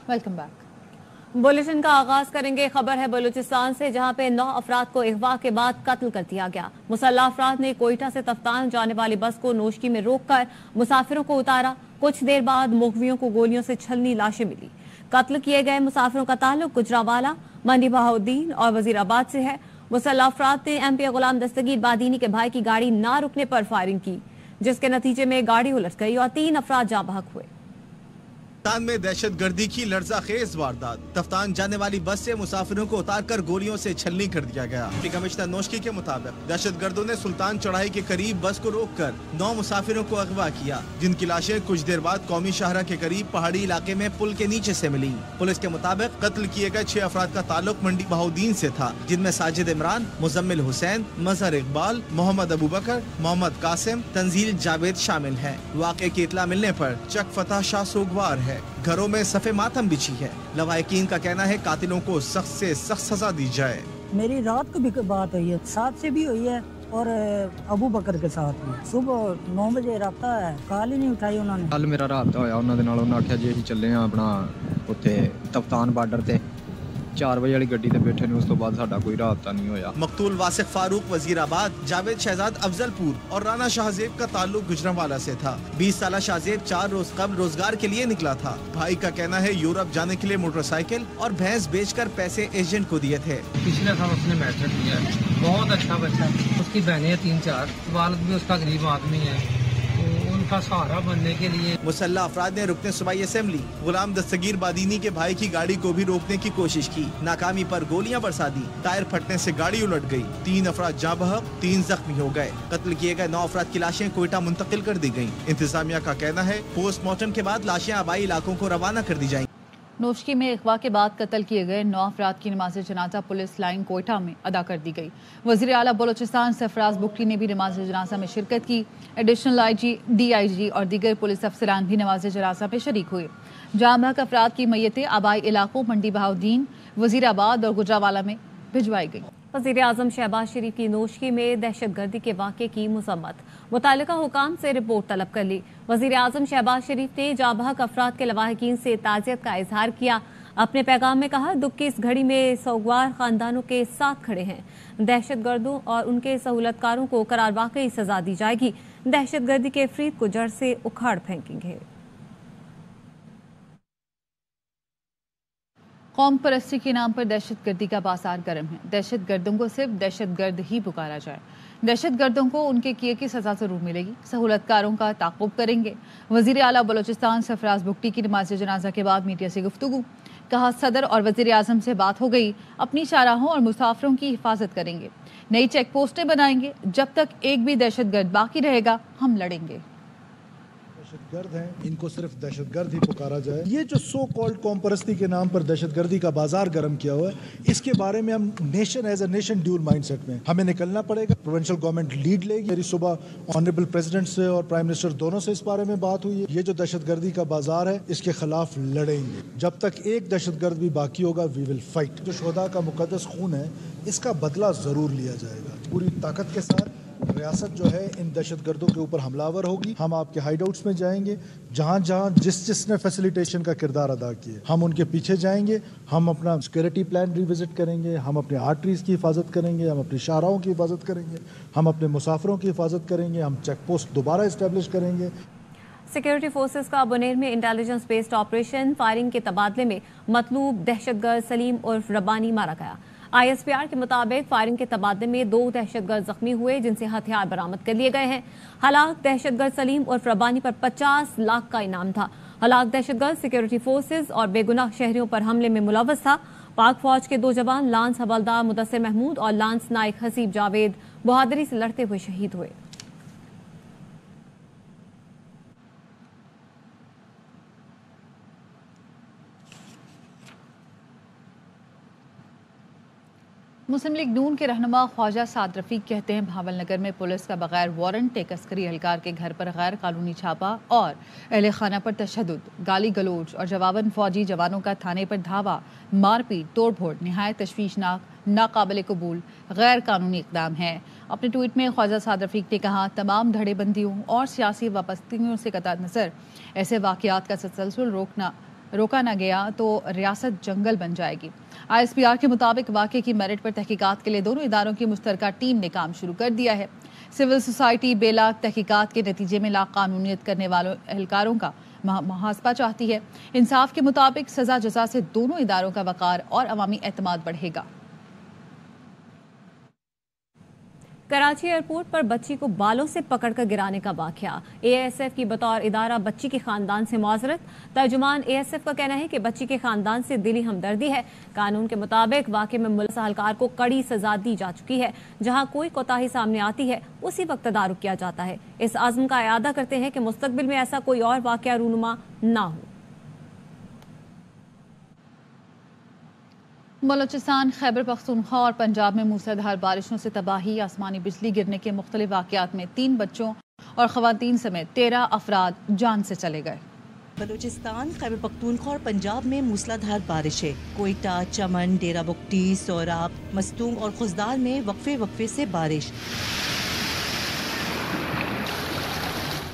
Welcome back. Bulletin का आगाज करेंगे। खबर है बलूचिस्तान से, जहां पे 9 अफराद को अगवा के बाद कत्ल कर दिया गया। मुसल्लह अफराद ने कोयटा से तफ्तान जाने वाली बस को नोशकी में रोककर मुसाफिरों को उतारा। कुछ देर बाद मुखबियों को गोलियों से छलनी लाशें मिली। कत्ल किए गए मुसाफिरों का ताल्लुक गुजरावाला, मंडी बहाउद्दीन और वजीराबाद से है। मुसल्लह अफराद ने MP गुलाम दस्तगीर बादीनी के भाई की गाड़ी ना रुकने पर फायरिंग की, जिसके नतीजे में गाड़ी उलट गई और 3 अफराद जाँ बहक हुए। तफ्तान में दहशत गर्दी की लर्ज़ाखेज वारदात। तफ्तान जाने वाली बस से मुसाफिरों को उतारकर गोलियों से छलनी कर दिया गया। कमिश्नर नोशकी के मुताबिक दहशत गर्दों ने सुल्तान चौराहे के करीब बस को रोककर 9 मुसाफिरों को अगवा किया, जिनकी लाशें कुछ देर बाद कौमी शाहरा के करीब पहाड़ी इलाके में पुल के नीचे से मिली। पुलिस के मुताबिक कत्ल किए गए 6 अफराद का ताल्लुक मंडी बहाउद्दीन से था, जिनमें साजिद इमरान, मुजम्मिल हुसैन, मजहर इकबाल, मोहम्मद अबू बकर, मोहम्मद कासिम, तंजील जावेद शामिल हैं। वाक़े की इत्तला मिलने पर चक फतह शाह सोगवार है। घरों में सफ़े मातम बिछी है। लवाहिकीन का कहना है कातिलों को सख्त से सख्त सजा दी जाए। मेरी रात को भी बात हुई है, 7 से भी हुई है और अबू बकर के साथ भी सुबह 9 बजे राबता है, कॉल ही नहीं उठाई उन्होंने। कल मेरा राबता होया उन्होंने दे नाल, उन्होंने आख्या जी असीं चले आ अपना उत्थे तफ्तान बार्डर ते 4 बजे वाली गड्डी ते बैठे ने, उस तो बाद साडा कोई राबता नहीं होया। मकतूल वासिक फारूक वजीराबाद, जावेद शहजाद अफजलपुर और राना शाहजेब का ताल्लुक गुजरांवाला से था। 20 साला शाहजेब 4 रोज कबल रोजगार के लिए निकला था। भाई का कहना है यूरोप जाने के लिए मोटरसाइकिल और भैंस बेचकर पैसे एजेंट को दिए थे। पिछले साल उसने मैट्रिक किया है, बहुत अच्छा बच्चा, उसकी बहनें 3-4, वालिद भी उसका गरीब आदमी है, उनका सहारा बनने के लिए। मुसल्लह अफराद ने रुकने सूबाई असेंबली गुलाम दस्तगीर बादीनी के भाई की गाड़ी को भी रोकने की कोशिश की। नाकामी पर गोलियां बरसा दी। टायर फटने से गाड़ी उलट गई। 3 अफराद जाँ बहक, 3 जख्मी हो गए। कत्ल किए गए 9 अफराद की लाशें कोयटा मुंतकिल कर दी गयी। इंतजामिया का कहना है पोस्टमार्टम के बाद लाशें आबाई इलाकों को रवाना कर दी जाएंगी। नोशकी में अगवा के बाद कत्ल किए गए 9 अफराद की नमाज जनाजा पुलिस लाइन कोयटा में अदा कर दी गई। वज़ीर आला बलोचिस्तान सरफराज बुगटी ने भी नमाज जनाजा में शिरकत की। एडिशनल IG, DIG और दीगर पुलिस अफसरान भी नमाज जनाजा में शरीक हुए। जाँ बहक अफराद की मैयतें आबाई इलाकों मंडी बहाउद्दीन, वज़ीराबाद और गुजरांवाला में भिजवाई गई। वज़ीर आज़म शहबाज शरीफ की नोशकी में दहशत गर्दी के वाक़े की मज़म्मत, मुतालिका हुकाम से रिपोर्ट तलब कर ली। वज़ीर आज़म शहबाज शरीफ ने जाँ बहक अफराद के लवाहिकीन से ताज़ियत का इजहार किया। अपने पैगाम में कहा, दुख की इस घड़ी में सोगवार खानदानों के साथ खड़े हैं। दहशत गर्दों और उनके सहूलतकारों को करार वाकई सजा दी जाएगी। दहशत गर्दी के फरीद को जड़ से उखाड़ फेंकेंगे। कौम परस्ती के नाम पर दहशत गर्दी का बाजार गर्म है। दहशत गर्दों को सिर्फ दहशत गर्द ही पुकारा जाए। दहशत गर्दों को उनके किए की सजा जरूर मिलेगी। सहूलतकारों का ताक़ुब करेंगे। वज़ीर आला बलोचिस्तान सरफराज बुगटी की नमाज जनाजा के बाद मीडिया से गुफ्तगू, कहा सदर और वज़ीर आज़म से बात हो गई, अपनी शाहराहों और मुसाफिरों की हिफाजत करेंगे। नई चेक पोस्टें बनाएंगे। जब तक एक भी दहशतगर्द बाकी रहेगा हम लड़ेंगे। दहशतगर्द हैं, इनको सिर्फ दहशतगर्द ही पुकारा जाए। ये जो सो कॉल्ड कौम परस्ती के नाम पर दहशतगर्दी का बाजार गर्म किया हुआ है, इसके बारे में हम nation as a nation dual mindset में हमें निकलना पड़ेगा। प्रोविंशियल गवर्नमेंट लीड लेगी। मेरी सुबह ऑनरेबल प्रेसिडेंट से और प्राइम मिनिस्टर दोनों से इस बारे में बात हुई है। ये जो दहशतगर्दी का बाजार है, इसके खिलाफ लड़ेंगे। जब तक एक दहशतगर्द भी बाकी होगा, वी विल फाइट। जो शोहदा का मुकद्दस खून है, इसका बदला जरूर लिया जाएगा। पूरी ताकत के साथ रियासत जो है इन दहशतगर्दों के ऊपर हमलावर होगी। हम आपके हाइडआउट्स में जाएंगे, जहां जहां जिसने फैसिलिटेशन का किरदार अदा किया, हम उनके पीछे जाएंगे। हम अपना सिक्योरिटी प्लान रिविजिट करेंगे। हम अपने आर्टरीज की हिफाजत करेंगे। हम अपनी शाहराहों की हिफाजत करेंगे। हम अपने मुसाफिरों की हिफाजत करेंगे। हम चेक पोस्ट दोबारा इस्टेब्लिश करेंगे। सिक्योरिटी फोर्सेस का बुनेर में इंटेलिजेंस बेस्ड ऑपरेशन, फायरिंग के तबादले में मतलूब दहशतगर्द सलीम उर्फ रब्बानी मारा गया। ISPR के मुताबिक फायरिंग के तबादले में 2 दहशतगर्द जख्मी हुए, जिनसे हथियार बरामद कर लिए गए हैं। हलाक दहशतगर्द सलीम उर्फ रब्बानी पर 50 लाख का इनाम था। हलाक दहशतगर्द सिक्योरिटी फोर्सेस और बेगुनाह शहरियों पर हमले में मुलव्वस था। पाक फौज के 2 जवान लांस हवलदार मुदस्सिर महमूद और लांस नाइक हसीब जावेद बहादुरी से लड़ते हुए शहीद हुए। मुस्लिम लीग नून के रहनुमा ख्वाजा साद रफीक कहते हैं, भावल नगर में पुलिस का बगैर वारंट एक अस्करी एहलकार के घर पर गैर कानूनी छापा और अहले खाना पर तशद्दुद, गाली गलोच और जवाबन फौजी जवानों का थाने पर धावा, मारपीट, तोड़फोड़ निहायत तशवीशनाक, नाकाबिल कबूल, गैर कानूनी इक़दाम है। अपने ट्वीट में ख्वाजा साद रफीक ने कहा, तमाम धड़ेबंदियों और सियासी वापस्तियों से कतई नज़र ऐसे वाक़यात का तसलसल रोकना रोका न गया तो रियासत जंगल बन जाएगी। ISPR के मुताबिक वाक़े की मेरिट पर तहकीकात के लिए दोनों इदारों की मुश्तरका टीम ने काम शुरू कर दिया है। सिविल सोसाइटी बेलाग तहकीकात के नतीजे में लाक़ानूनियत करने वालों एहलकारों का मुहासबा चाहती है। इंसाफ के मुताबिक सजा जजा से दोनों इदारों का वक़ार और अवामी एतमाद बढ़ेगा। कराची एयरपोर्ट पर बच्ची को बालों से पकड़कर गिराने का वाकया। ASF की बतौर इदारा बच्ची के खानदान से माजरत। तर्जुमान ASF का कहना है कि बच्ची के खानदान से दिली हमदर्दी है। कानून के मुताबिक वाकये में मुलज़्ज़म अहलकार को कड़ी सजा दी जा चुकी है। जहां कोई कोताही सामने आती है उसी वक्त तदारुक किया जाता है। इस आज़म का इयादा करते हैं कि मुस्तकबिल में ऐसा कोई और वाकया रूनुमा ना हो। बलोचिस्तान, खैबर पख्तूनख्वा और पंजाब में मूसलाधार बारिशों से तबाही, आसमानी बिजली गिरने के मुख्तलिफ वाक़यात में 3 बच्चों और ख़वातीन समेत 13 अफराद जान से चले गए। बलूचिस्तान, खैबर पख्तूनख्वा और पंजाब में मूसलाधार बारिशें। कोयटा, चमन, डेरा बुगटी, सोराब, मस्तूंग और खुजदार में वक्फे से बारिश।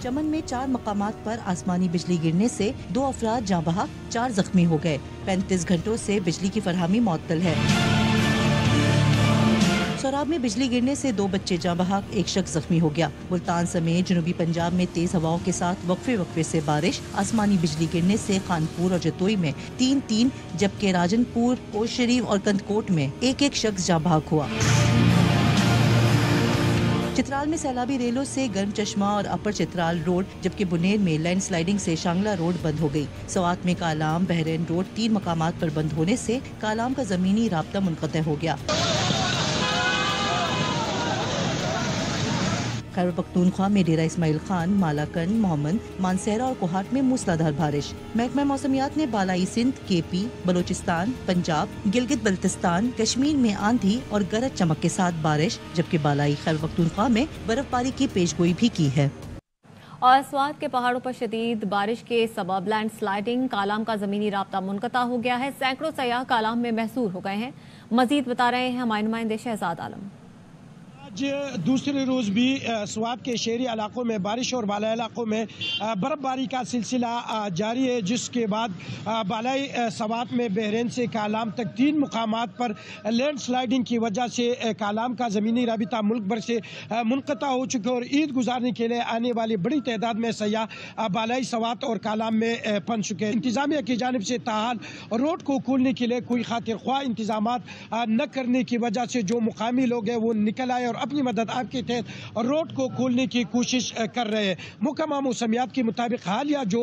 चमन में 4 मकामात पर आसमानी बिजली गिरने से 2 अफराद जाँ बहक, 4 जख्मी हो गए। 35 घंटों से बिजली की फरहमी मुअत्तल है। सोराब में बिजली गिरने से 2 बच्चे जाँ बहक, 1 शख्स जख्मी हो गया। मुल्तान समेत जनूबी पंजाब में तेज हवाओं के साथ वक्फे से बारिश। आसमानी बिजली गिरने से खानपुर और जतोई में 3-3, जबकि राजनपुर, पोश शरीफ और कंदकोट में 1-1 शख्स जाँ बहक हुआ। चित्राल में सैलाबी रेलों से गर्म चश्मा और अपर चित्राल रोड, जबकि बुनेर में लैंड स्लाइडिंग से शांगला रोड बंद हो गई। सवात में कालाम बहरैन रोड 3 मकामात पर बंद होने से कालाम का जमीनी राब्ता मुनक़ते हो गया। खैबर पख्तूनख्वा में डेरा इस्माइल खान, मालाकन, मोहम्मद, मानसेरा और कोहाट में मूसलाधार बारिश। महकमा मौसमियात ने बालाई सिंध, KP, बलोचिस्तान, पंजाब, गिलगित बल्तिस्तान, कश्मीर में आंधी और गरज चमक के साथ बारिश, जबकि बालाई खैबर पख्तूनख्वा में बर्फबारी की पेशगोई भी की है। और स्वात के पहाड़ों पर शदीद बारिश के सबब लैंड स्लाइडिंग, कालाम का जमीनी राब्ता मुनक़ता हो गया है। सैकड़ों सयाह कालाम में महसूर हो गए हैं। मजीद बता रहे हैं हमारे नुमाइंदे शहजाद आलम। आज दूसरे रोज़ भी स्वात के शहरी इलाकों में बारिश और बालाई इलाकों में बर्फबारी का सिलसिला जारी है, जिसके बाद बालाई स्वात में बहरैन से कालाम तक 3 मुकामात पर लैंड स्लाइडिंग की वजह से कालाम का ज़मीनी राबिता मुल्क भर से मुनक़ता हो चुका है और ईद गुजारने के लिए आने वाली बड़ी तादाद में सयाह बालाई स्वात और कालाम में पहुंच चुके हैं। इंतज़ामिया की जानिब से ताहाल रोड को खोलने के लिए कोई खातिर ख्वाह इंतजामात न करने की वजह से जो मुकामी लोग हैं वो निकल आए और अपनी मदद आपके तहत रोड को खोलने की कोशिश कर रहे हैं। महकमा मौसमियात के मुताबिक हालिया जो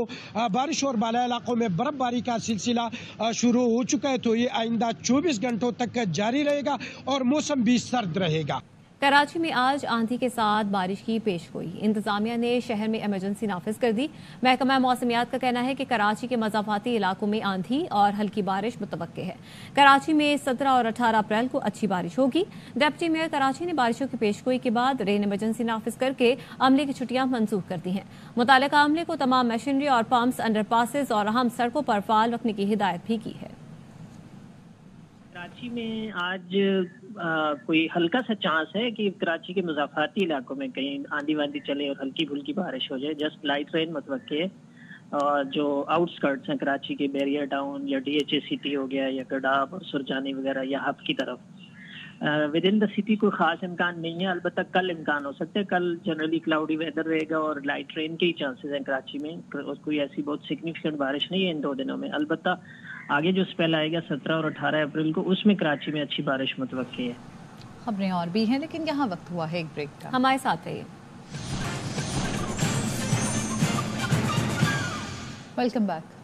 बारिश और बालाई इलाकों में बर्फबारी का सिलसिला शुरू हो चुका है, तो ये आइंदा 24 घंटों तक जारी रहेगा और मौसम भी सर्द रहेगा। कराची में आज आंधी के साथ बारिश की पेशगोई। इंतजामिया ने शहर में इमरजेंसी नाफिज कर दी। महकमा मौसमियात का कहना है कि कराची के मज़ाफाती इलाकों में आंधी और हल्की बारिश मुतवक्के है। कराची में 17 और 18 अप्रैल को अच्छी बारिश होगी। डिप्टी मेयर कराची ने बारिशों की पेशगोई के बाद रेन इमरजेंसी नाफिज करके अमले की छुट्टियां मंसूख कर दी हैं। मुतालिका अमले को तमाम मशीनरी और पम्प्स, अंडरपासेस और अहम सड़कों पर फाल रखने की हिदायत भी की है। कराची में आज कोई हल्का सा चांस है कि कराची के मुज़ाफ़ाती इलाकों में कहीं आंधी वांधी चले और हल्की फुल्की बारिश हो जाए। जस्ट लाइट रेन मुतवक्के है। और जो आउटस्कर्ट्स हैं कराची के, बैरियर टाउन या DHA सिटी हो गया या गडाब और सुरजानी वगैरह या हब की तरफ विद इन द सिटी कोई ख़ास इम्कान नहीं है। अलबत्ता कल इम्कान हो सकता है। कल जनरली क्लाउडी वेदर रहेगा और लाइट रेन के ही चांसेस हैं कराची में। कोई ऐसी बहुत सिग्निफिकेंट बारिश नहीं है इन 2 दिनों में। अलबत्ता आगे जो स्पेल आएगा 17 और 18 अप्रैल को, उसमें कराची में अच्छी बारिश मुतवक्की है। खबरें और भी हैं, लेकिन यहाँ वक्त हुआ है एक ब्रेक का। हमारे साथ रहिए। Welcome back.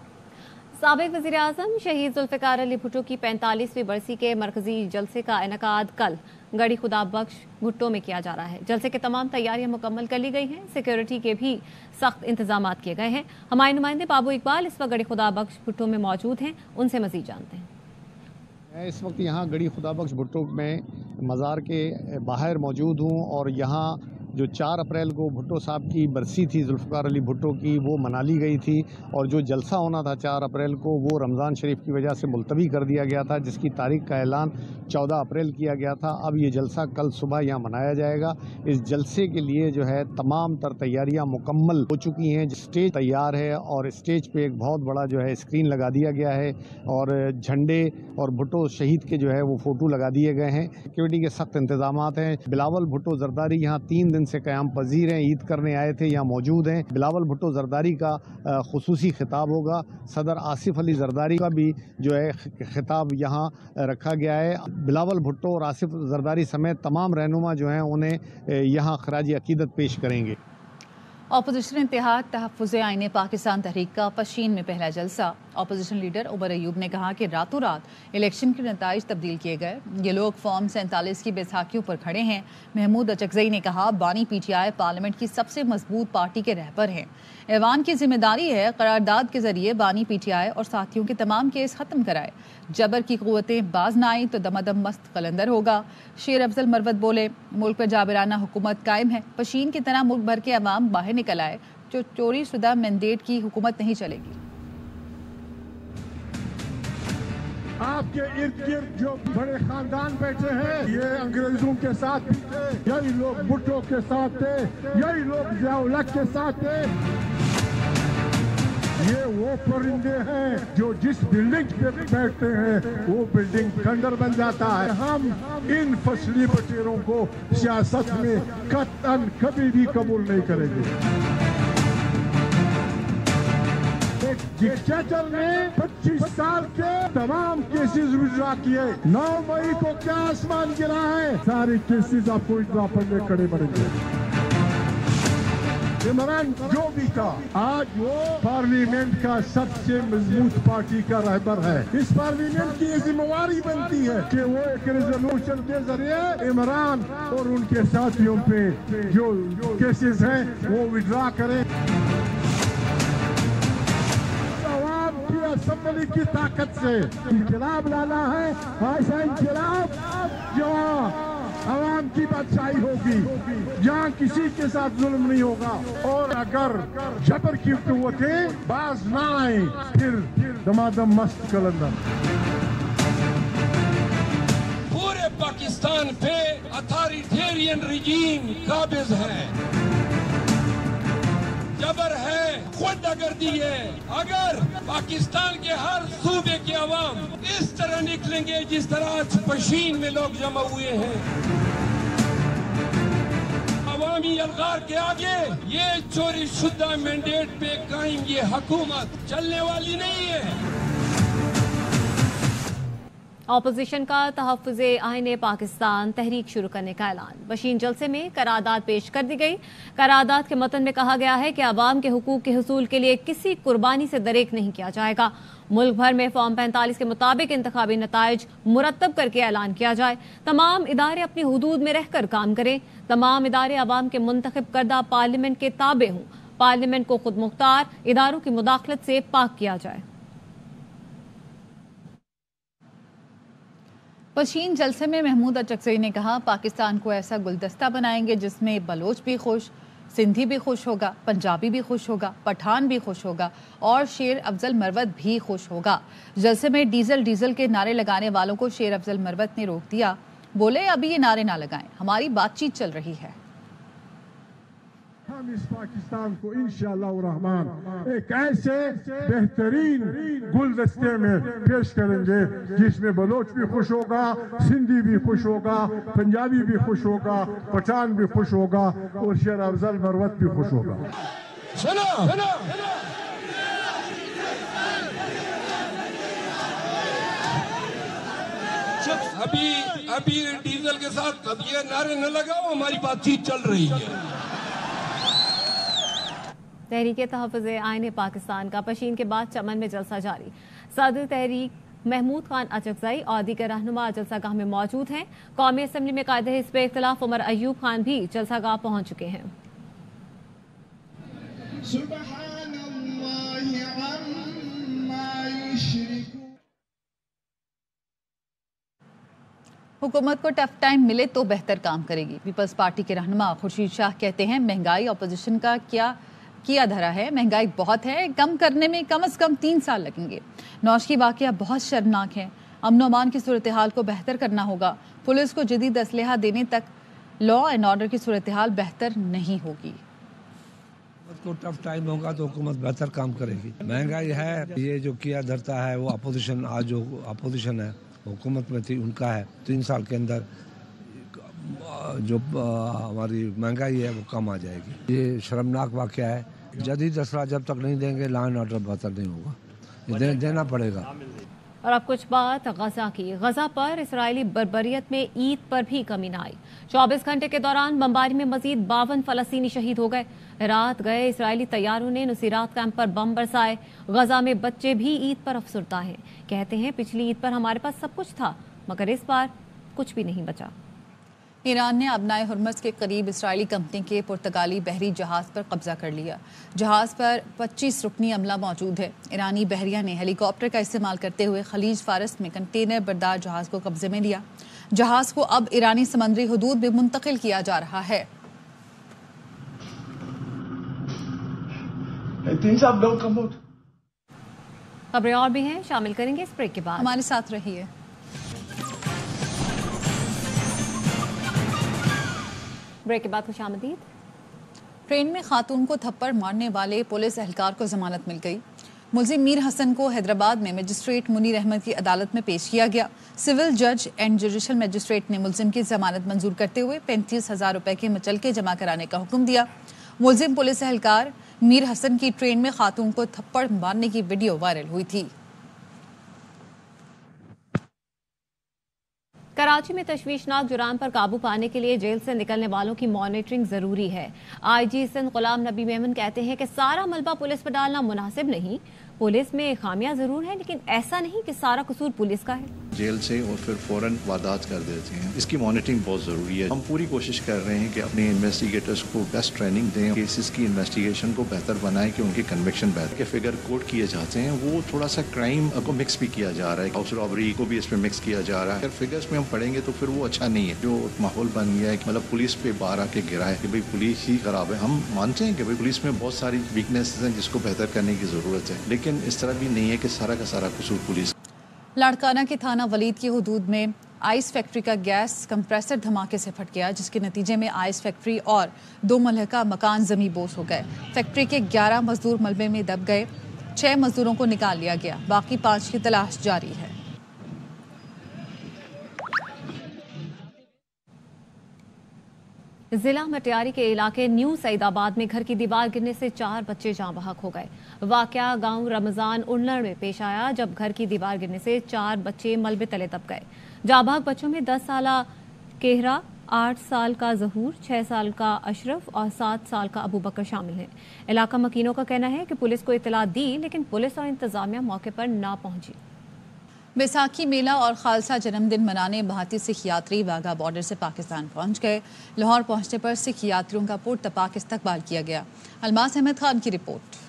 साबिक वज़ीर-ए-आज़म शहीद जुल्फ़िकार अली भुट्टो की 45वीं बरसी के मरकजी जलसे का इनेकाद कल गढ़ी खुदा बख्श भुट्टो में किया जा रहा है। जलसे के तमाम तैयारियां मुकम्मल कर ली गई हैं। सिक्योरिटी के भी सख्त इंतजाम किए गए हैं। हमारे नुमाइंदे बाबू इकबाल इस वक्त गढ़ी खुदा बख्श भुट्टो में मौजूद हैं, उनसे मजीद जानते हैं। मैं इस वक्त यहाँ गढ़ी खुदा बख्श भुट्टो में मज़ार के बाहर मौजूद हूँ और यहाँ جو 4 اپریل کو بھٹو صاحب کی برسی تھی ذوالفقار علی بھٹو کی، وہ منا لی گئی تھی، اور جو جلسہ ہونا تھا 4 اپریل کو وہ رمضان شریف کی وجہ سے ملتوی کر دیا گیا تھا، جس کی تاریخ کا اعلان 14 اپریل کیا گیا تھا۔ اب یہ جلسہ کل صبح یہاں منایا جائے گا۔ اس جلسے کے لیے جو ہے تمام تر تیاریاں مکمل ہو چکی ہیں، اسٹیج تیار ہے اور اسٹیج پہ ایک بہت بڑا جو ہے اسکرین لگا دیا گیا ہے، اور جھنڈے اور بھٹو شہید کے جو ہے وہ فوٹو لگا دیے گئے ہیں۔ سیکورٹی کے سخت انتظامات ہیں۔ بلاول بھٹو زرداری یہاں 3 دن سے قیام پذیر ہیں، عید کرنے آئے تھے، یہاں موجود ہیں۔ بلاول بھٹو زرداری کا خصوصی خطاب ہوگا، صدر آصف علی زرداری کا بھی جو ہے خطاب یہاں رکھا گیا ہے۔ بلاول بھٹو اور آصف زرداری سمیت تمام رہنما جو ہیں انہیں یہاں خراج عقیدت پیش کریں گے۔ اپوزیشن اتحاد تحفظ آئین پاکستان تحریک کا پشین میں پہلا جلسہ۔ اپوزیشن لیڈر عمر ایوب نے کہا کہ راتوں رات الیکشن کے نتائج تبدیل کیے گئے، یہ لوگ فارم 47 کی بیساکھیوں پر کھڑے ہیں۔ محمود اچکزئی نے کہا بانی پی ٹی آئی پارلیمنٹ کی سب سے مضبوط پارٹی کے رہبر ہیں، ایوان کی ذمہ داری ہے قرارداد کے ذریعے بانی پی ٹی آئی اور ساتھیوں کے تمام کیس ختم کرائے، جبر کی قوتیں باز نہ آئیں تو دمادم مست قلندر ہوگا۔ شیر افضل مروت بولے ملک پر جابرانہ حکومت قائم ہے، پشین کی طرح ملک بھر کے عوام باہر نکل آئے، جو چوری شدہ مینڈیٹ کی حکومت نہیں چلے گی۔ آپ کے ارد گرد جو بڑے خاندان بیٹھے ہیں، یہ انگریزوں کے ساتھ بھی تھے، یہی لوگ بھٹو کے ساتھ تھے، یہی لوگ ضیاء الحق کے ساتھ تھے۔ یہ وہ پرندے ہیں جو جس بلڈنگ پہ بیٹھتے ہیں وہ بلڈنگ کھنڈر بن جاتا ہے۔ ہم ان فصلی بٹیروں کو سیاست میں قطعاً کبھی بھی قبول نہیں کریں گے۔ ڈکٹیٹر نے 25 سال کے تمام کیسز وڈرا کیے، 9 مئی کو کیا آسمان گرا ہے، سارے کیسز آپ کو وڈرا کرنے کھڑے پڑیں گے۔ عمران جو بھی تھا آج وہ پارلیمنٹ کا سب سے مضبوط پارٹی کا رہبر ہے۔ اس پارلیمنٹ کی یہ ذمہ داری بنتی ہے کہ وہ ایک ریزولوشن کے ذریعے عمران اور ان کے ساتھیوں پہ جو کیسز ہیں وہ وڈرا کریں۔ اسمبلی کی طاقت سے انقلاب لانا ہے، ایسا انقلاب جہاں عوام کی بادشاہی ہوگی، جہاں کسی کے ساتھ ظلم نہیں ہوگا، اور اگر جبر کی قوتیں باز نہ آئیں پھر دمادم مست قلندر۔ پورے پاکستان پہ اتھارٹیرین رجیم قابض ہے، جبر ہے، خود گردی ہے۔ اگر پاکستان کے ہر صوبے کے عوام اس طرح نکلیں گے جس طرح پشین میں لوگ جمع ہوئے ہیں، عوامی الغار کے آگے یہ چوری شدہ مینڈیٹ پہ قائم یہ حکومت چلنے والی نہیں ہے۔ اپوزیشن کا تحفظ آئین پاکستان تحریک شروع کرنے کا اعلان۔ پشین جلسے میں قرارداد پیش کر دی گئی۔ قرارداد کے متن میں کہا گیا ہے کہ عوام کے حقوق کے حصول کے لیے کسی قربانی سے دریغ نہیں کیا جائے گا۔ ملک بھر میں فارم 45 کے مطابق انتخابی نتائج مرتب کر کے اعلان کیا جائے۔ تمام ادارے اپنی حدود میں رہ کر کام کریں۔ تمام ادارے عوام کے منتخب کردہ پارلیمنٹ کے تابع ہوں۔ پارلیمنٹ کو خود مختار اداروں کی مداخلت سے پاک کیا جائے۔ پشین جلسے میں محمود اچکزئی نے کہا پاکستان کو ایسا گلدستہ بنائیں گے جس میں بلوچ بھی خوش، سندھی بھی خوش ہوگا، پنجابی بھی خوش ہوگا، پٹھان بھی خوش ہوگا اور شیر افضل مروت بھی خوش ہوگا۔ جلسے میں ڈیزل کے نعرے لگانے والوں کو شیر افضل مروت نے روک دیا، بولے ابھی یہ نعرے نہ لگائیں، ہماری بات چیت چل رہی ہے۔ ہم اس پاکستان کو انشاءاللہ الرحمن ایک ایسے بہترین گلدستے میں پیش کریں گے جس میں بلوچ بھی خوش ہوگا، سندھی بھی خوش ہوگا، پنجابی بھی خوش ہوگا، پٹھان بھی خوش ہوگا اور شیر افضل مروت بھی خوش ہوگا۔ ابھی ڈیزل کے ساتھ اب یہ نعرے نہ لگاؤ، ہماری بات چیت چل رہی ہے۔ تحریک تحفظ آئین پاکستان کا پشین کے بعد چمن میں جلسہ جاری۔ صدر تحریک محمود خان اچکزئی اور دیگر رہنما جلسہ گاہ میں موجود ہیں۔ قومی اسمبلی میں قائد حزب اختلاف عمر ایوب خان بھی جلسہ گاہ پہنچ چکے ہیں۔ سبحان اللہ عما یشرکون۔ हुकूमत को टफ टाइम मिले तो बेहतर काम करेगी। पीपल्स पार्टी के रहनुमा खुर्शीद शाह कहते हैं महंगाई अपोजिशन का किया धरा है, महंगाई बहुत है, कम करने में कम से कम 3 साल लगेंगे। नौश की वाकया बहुत शर्मनाक है, अमन अमान की सूरत हाल को बेहतर करना होगा। पुलिस को जदीद असलहा देने तक लॉ एंड ऑर्डर की सूरत हाल बेहतर नहीं होगी। को टफ टाइम होगा तो हुकूमत बेहतर काम करेगी। महंगाई है, ये जो किया धरता है वो अपोजिशन, आज जो अपोजिशन है हुकूमत में थी उनका है। 3 साल के अंदर जो हमारी महंगाई है वो कम आ जाएगी। ये शर्मनाक वाकया है। जदीद असला जब तक नहीं देंगे लॉ एंड ऑर्डर बेहतर नहीं होगा, ये देना पड़ेगा। और अब कुछ बात गजा की। गजा पर इसराइली बर्बरियत में ईद पर भी कमी न आई। 24 घंटे के दौरान बमबारी में मजीद 52 फलस्तीनी शहीद हो गए। रात गए इसराइली तैयारों ने नुसीरात कैंप पर बम बरसाए। गजा में बच्चे भी ईद पर अफसरदा हैं। कहते हैं पिछली ईद पर हमारे पास सब कुछ था मगर इस बार कुछ भी नहीं बचा। ईरान ने अबनाए हुर्मस के करीब इसराइली कंपनी के पुर्तगाली बहरी जहाज़ पर कब्जा कर लिया। जहाज़ पर 25 रुकनी अमला मौजूद है। ईरानी बहरिया ने हेलीकॉप्टर का इस्तेमाल करते हुए खलीज फारस में कंटेनर बरदार जहाज़ को कब्जे में लिया। जहाज़ को अब ईरानी समंदरी हदूद में मुंतकिल किया जा रहा है। खबरें और भी हैं, शामिल करेंगे इस ब्रेक के बाद। हमारे साथ रहिए। ब्रेक के बाद खुशामदीद। ट्रेन में खातून को थप्पड़ मारने वाले पुलिस एहलकार को जमानत मिल गई। मुलजिम मीर हसन को हैदराबाद में मजिस्ट्रेट मुनीर अहमद की अदालत में पेश किया गया। सिविल जज एंड जुडिशल मजिस्ट्रेट ने मुलजिम की जमानत मंजूर करते हुए 35,000 रुपए के मुचलके जमा कराने का हुक्म दिया। मुलजिम पुलिस एहलकार मीर हसन की ट्रेन में खातून को थप्पड़ मारने की वीडियो वायरल हुई थी। कराची में तशवीशनाक जुराम पर काबू पाने के लिए जेल से निकलने वालों की मॉनिटरिंग जरूरी है। आईजी सिंध गुलाम नबी मेमन कहते हैं कि सारा मलबा पुलिस पर डालना मुनासिब नहीं। पुलिस में खामियां जरूर हैं लेकिन ऐसा नहीं कि सारा कसूर पुलिस का है। जेल से और फिर फौरन वारदात कर देते हैं। इसकी मॉनिटरिंग बहुत ज़रूरी है। हम पूरी कोशिश कर रहे हैं कि अपने इन्वेस्टिगेटर्स को बेस्ट ट्रेनिंग दें, केसेस की इन्वेस्टिगेशन को बेहतर बनाएं कि उनकी कन्विक्शन बेहतर के फिगर कोड किए जाते हैं वो थोड़ा सा क्राइम को मिक्स भी किया जा रहा है। हाउस रॉबरी को भी इसमें मिक्स किया जा रहा है। अगर फिगर्स में हम पढ़ेंगे तो फिर वो अच्छा नहीं है। जो माहौल बन गया है मतलब पुलिस पे बार आके गिरा है कि भाई पुलिस ही खराब है। हम मानते हैं कि भाई पुलिस में बहुत सारी वीकनेसेस हैं जिसको बेहतर करने की ज़रूरत है, लेकिन इस तरह भी नहीं है कि सारा का सारा कसूर पुलिस। लाड़काना के थाना वलीद की हुदूद में आइस फैक्ट्री का गैस कंप्रेसर धमाके से फट गया, जिसके नतीजे में आइस फैक्ट्री और 2 मलहका मकान जमी बोस हो गए। फैक्ट्री के 11 मजदूर मलबे में दब गए। 6 मजदूरों को निकाल लिया गया, बाकी 5 की तलाश जारी है। जिला मटियारी के इलाके न्यू सईदाबाद में घर की दीवार गिरने से 4 बच्चे जाँ बहक हो गए। वाकया गांव रमजान उन्नड़ में पेश आया, जब घर की दीवार गिरने से 4 बच्चे मलबे तले दब गए। जाँ बहक बच्चों में 10 साला केहरा, 8 साल का जहूर, 6 साल का अशरफ और 7 साल का अबू बकर शामिल हैं। इलाका मकीनों का कहना है कि पुलिस को इतला दी लेकिन पुलिस और इंतजामिया मौके पर ना पहुंची। बैसाखी मेला और खालसा जन्मदिन मनाने भारतीय सिख यात्री वाघा बॉर्डर से पाकिस्तान पहुंच गए। लाहौर पहुंचने पर सिख यात्रियों का पुरतपाक इस्तकबाल किया गया। अलमास अहमद खान की रिपोर्ट।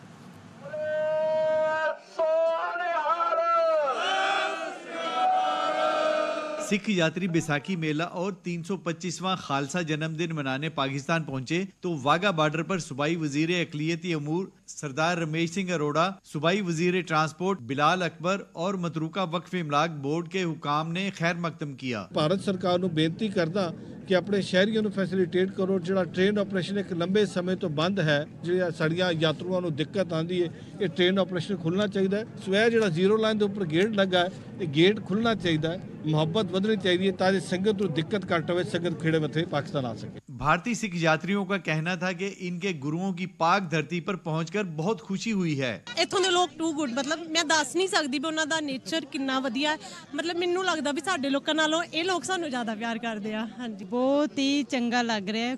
सिख यात्री बैसाखी मेला और 325वां खालसा जन्मदिन मनाने पाकिस्तान पहुंचे तो वाघा बॉर्डर पर सूबाई वजीर अक़लियती अमूर सरदार रमेश सिंह अरोड़ा, सूबाई वजीर ट्रांसपोर्ट बिलाल अकबर और मतरूका वक्फ इमलाक बोर्ड के हुकाम ने खैर मकदम किया। भारत सरकार ਨੂੰ ਬੇਨਤੀ ਕਰਦਾ ਕਿ ਆਪਣੇ ਸ਼ਹਿਰੀਆਂ ਨੂੰ ਫੈਸਿਲਿਟੇਟ ਕਰੋ। ਜਿਹੜਾ ਟ੍ਰੇਨ ਆਪਰੇਸ਼ਨ ਇੱਕ ਲੰਬੇ ਸਮੇਂ ਤੋਂ ਬੰਦ ਹੈ, ਜਿਹੜਾ ਸਾਡੀਆਂ ਯਾਤਰੂਆਂ ਨੂੰ ਦਿੱਕਤ ਆਂਦੀ ਹੈ, ਇਹ ਟ੍ਰੇਨ ਆਪਰੇਸ਼ਨ ਖੁੱਲਣਾ ਚਾਹੀਦਾ ਹੈ। ਸਵੈ ਜਿਹੜਾ ਜ਼ੀਰੋ ਲਾਈਨ ਦੇ ਉੱਪਰ ਗੇਟ ਲੱਗਾ ਹੈ, ਇਹ ਗੇਟ ਖੁੱਲਣਾ ਚਾਹੀਦਾ ਹੈ। मोहब्बत बढ़नी चाहिए ताकि संगत को दिक्कत घट हो, संगत खेड़े मथे पाकिस्तान आ सके। भारतीय सिख यात्रियों का कहना था कि इनके गुरुओं की पाक धरती पर पहुंचकर बहुत खुशी हुई है। इत्थों दे लोग टू गुड, मतलब मैं दस नहीं सकती भी उन्हां दा नेचर कितना वधिया है। मतलब मैनूं लगदा भी साडे लोकां नालों ये लोग सानूं ज़्यादा प्यार करदे आ। हाँ जी, बहुत ही चंगा लग रहा है।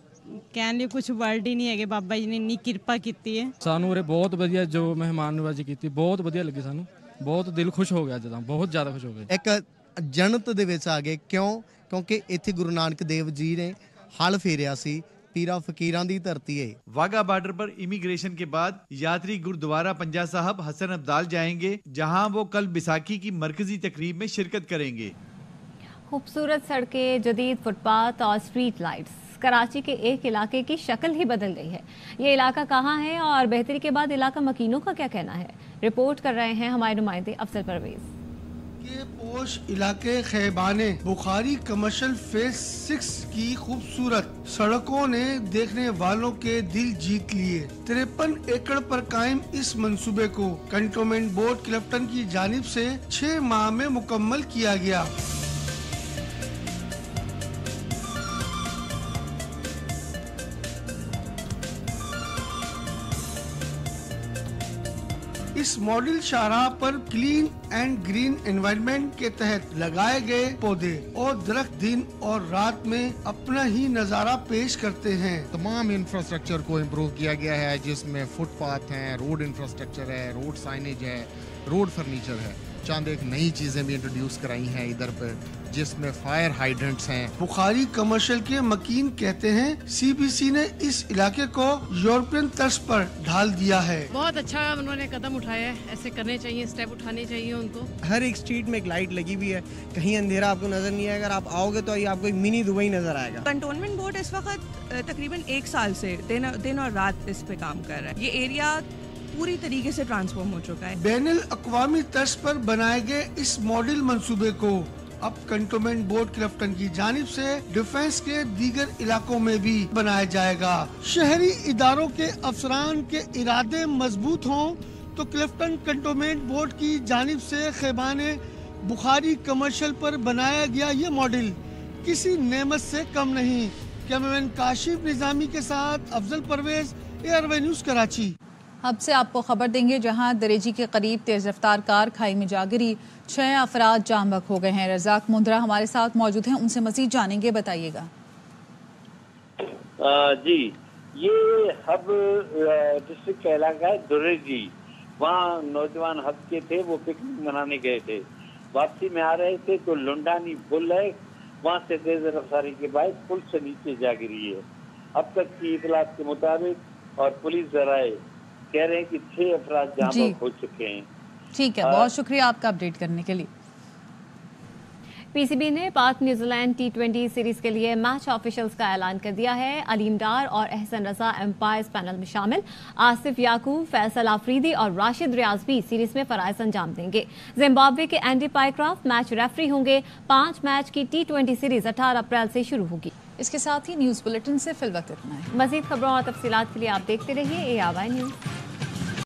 कहने लिए कुछ वर्ड ही नहीं है। बाबा जी ने इन्नी किरपा की है। सानूं उरे बहुत वधिया जो मेहमान नवाजी की, बहुत वधिया लगी। सानूं बहुत दिल खुश हो गया, जदां बहुत ज़्यादा खुश हो गए। एक ਜਨਤ ਦੇ ਵਿੱਚ ਆ ਗਏ। ਕਿਉਂਕਿ ਇੱਥੇ ਗੁਰੂ ਨਾਨਕ ਦੇਵ ਜੀ ਨੇ ਹਲ ਫੇਰਿਆ ਸੀ। पीरा फकीरां दी धरती है। वाघा बॉर्डर पर इमिग्रेशन के बाद यात्री गुरुद्वारा पंजा साहब हसन अब्दाल जाएंगे, जहां वो कल बैसाखी की मरकजी तकरीब में शिरकत करेंगे। खूबसूरत सड़कें, जदीद फुटपाथ और स्ट्रीट लाइट्स कराची के एक इलाके की शक्ल ही बदल गई है। ये इलाका कहाँ है और बेहतरी के बाद इलाका मकीनों का क्या कहना है, रिपोर्ट कर रहे हैं हमारे नुमाइंदे अफजल परवेज। के पोश इलाके खैबाने बुखारी कमर्शियल फेज 6 की खूबसूरत सड़कों ने देखने वालों के दिल जीत लिए। 53 एकड़ पर कायम इस मंसूबे को कंटोनमेंट बोर्ड क्लिफ्टन की जानिब से 6 माह में मुकम्मल किया गया। इस मॉडल शाहराह पर क्लीन एंड ग्रीन एनवायरनमेंट के तहत लगाए गए पौधे और दरख्त दिन और रात में अपना ही नजारा पेश करते हैं। तमाम इंफ्रास्ट्रक्चर को इम्प्रूव किया गया है, जिसमें फुटपाथ हैं, रोड इंफ्रास्ट्रक्चर है, रोड साइनेज है, रोड फर्नीचर है। चंद एक नई चीजें भी इंट्रोड्यूस कराई हैं इधर पर, जिसमें फायर हाइड्रेंट्स हैं। बुखारी कमर्शियल के मकीन कहते हैं CBC ने इस इलाके को यूरोपियन तर्ज पर ढाल दिया है। बहुत अच्छा उन्होंने कदम उठाया है, ऐसे करने चाहिए, स्टेप उठाने चाहिए उनको। हर एक स्ट्रीट में एक लाइट लगी हुई है, कहीं अंधेरा आपको नजर नहीं आएगा। अगर आप आओगे तो ये आपको एक मिनी दुबई नजर आएगा। कंटोनमेंट बोर्ड इस वक्त तकरीबन 1 साल से दिन और रात इस पे काम कर रहा है। ये एरिया पूरी तरीके से ट्रांसफॉर्म हो चुका है। बैनुल अक़वामी तर्ज पर बनाए गए इस मॉडल मंसूबे को अब कंटोनमेंट बोर्ड क्लिफ्टन की जानिब से डिफेंस के दीगर इलाकों में भी बनाया जाएगा। शहरी इदारों के अफसरान के इरादे मजबूत हों तो क्लिफ्टन कंटोनमेंट बोर्ड की जानिब से खैबाने बुखारी कमर्शियल पर बनाया गया ये मॉडल किसी नेमत से कम नहीं। कैमरामैन काशिफ निजामी के साथ अफजल परवेज, ARY न्यूज़ कराची। अब से आपको खबर देंगे जहां दरेजी के करीब तेज रफ्तार कार खाई में जा गिरी, 6 अफराद जाम बहक हो गए हैं। रज़ाक मुंदरा हमारे साथ मौजूद हैं, उनसे मजीद जानेंगे, बताइएगा। जी, ये हब डिस्ट्रिक्ट का इलाका है दरेजी। वहाँ नौजवान हब के थे, वो पिकनिक मनाने गए थे, वापसी में आ रहे थे तो लुंडानी पुल है, वहाँ से तेज रफ्तारी के बाद पुल से नीचे जा गिरी है। अब तक की इतलात के मुताबिक और पुलिस जराए कह रहे हैं कि 6 अफराद जाम बहक हो चुके हैं। ठीक है, बहुत शुक्रिया आपका अपडेट करने के लिए। PCB ने पाक न्यूजीलैंड T20 सीरीज के लिए मैच ऑफिशियल्स का ऐलान कर दिया है। अलीम डार और एहसन रजा एम्पायर्स पैनल में शामिल, आसिफ याकूब, फैसल आफरीदी और राशिद रियाज भी सीरीज में फराइज अंजाम देंगे। जिम्बाब्वे के एंडी पाइक्राफ्ट मैच रेफरी होंगे। 5 मैच की T20 सीरीज 18 अप्रैल से शुरू होगी। इसके साथ ही न्यूज़ बुलेटिन से फिल वक्त इतना है। मजीद खबरों और तफसीलात के लिए आप देखते रहिए ARY न्यूज़।